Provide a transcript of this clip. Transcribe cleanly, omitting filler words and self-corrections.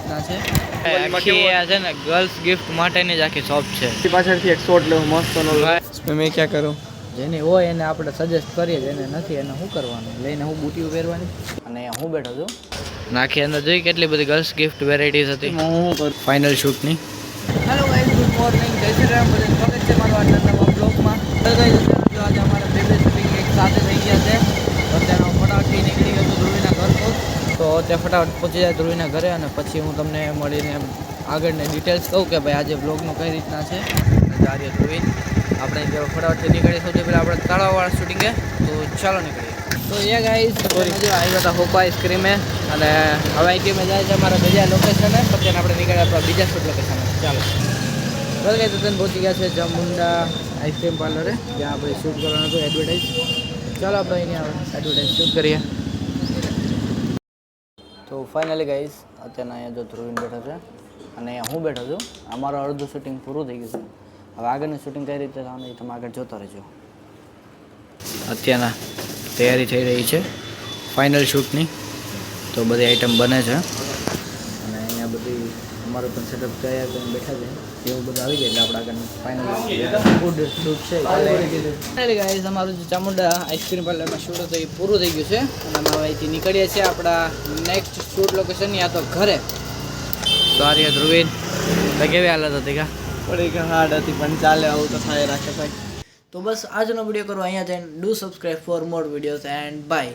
રીતના છે આખી આ છે ને ગર્લ્સ ગિફ્ટ માટેની જ આખી શોપ છે. પાછળથી એક શોટ લેવું મસ્તનો. મેં ક્યાં કરું? જેને હોય એને આપણે સજેસ્ટ કરીએ, જેને નથી એને શું કરવાનું, લઈને હું બુટીઓ પહેરવાની. અને હું બેઠો છું નાખી અંદર જોઈ કેટલી બધી ગર્લ્સ ગિફ્ટ વેરાયટીઝ હતી. હું કરું ફાઇનલ શૂટની. હેલો ગાઈઝ, ગુડ મોર્નિંગ, જય શ્રી રામ. બધા સ્વાગત છે મારું આજના નવા બ્લોગમાં. તો ગાઈઝ જો આજે અમારા બે શૂટિંગ એક સાથે થઈ ગયા છે. તો અત્યારે હું ફટાફટથી નીકળી ગયો છું ધ્રુવીના ઘર પર. તો ત્યાં ફટાફટ પહોંચી જાય ધ્રુવીના ઘરે અને પછી હું તમને મળીને આગળની ડિટેલ્સ કહું કે ભાઈ આજે બ્લોગનું કઈ રીતના છે. જારીએ ધ્રુવી આપણે ફટાફટથી નીકળીએ. સૌથી પહેલાં આપણે તળાવવાળા શૂટિંગે, તો ચાલો નીકળીએ. તો એ ગાઈઝ જો આવ્યા હતા હોપા આઈસ્ક્રીમે અને હવે આઈસ્ક્રીમે જાય છે અમારા બીજા લોકેશને. પછી આપણે નીકળ્યા આપણા બીજા શૂટ લોકેશને. ચાલો બસ ગાઈઝ તને પહોંચી ગયા છે ચામુંડા આઈસ્ક્રીમ પાર્લરે, જ્યાં આપણે શૂટ કરવાનું હતું એડવર્ટાઈઝ. ચાલો આપણે અહીંયા એડવર્ટાઈઝ શૂટ કરીએ. તો ફાઇનલી ગાઈઝ અત્યારના અહીંયા જો ધ્રુવીન બેઠો છે અને હું બેઠો છું. અમારું અડધું શૂટિંગ પૂરું થઈ ગયું છે. હવે આગળનું શૂટિંગ કઈ રીતે થવાનું એ તમે આગળ જોતા રહેજો. અત્યારના તૈયારી થઈ રહી છે ફાઇનલ શૂટની. તો બધી આઈટમ બને છે અને અહીંયા બધી અમારું પણ સેટઅપ તૈયાર કરીને બેઠા છે. એવું બધું આવી જાય એટલે આપણે આગળ ફાઇનલ ફૂડ શૂટ છે. ફાઇનલી ગાઈઝ અમારું જે ચામુંડા આઈસ્ક્રીમ પાર્લરમાં શૂટ હતું એ પૂરું થઈ ગયું છે અને અમે અહીંથી નીકળીએ છીએ આપણા નેક્સ્ટ શૂટ લોકેશન, યા તો ઘરે. સારી ધ્રુવીન તો કેવી હાલત હતી? કા થોડીક હાર્ડ હતી પણ ચાલે, આવું તો થાય રાખે ભાઈ. તો બસ આજનો વિડીયો કરો અહીંયા જઈને. Do subscribe for more videos and by.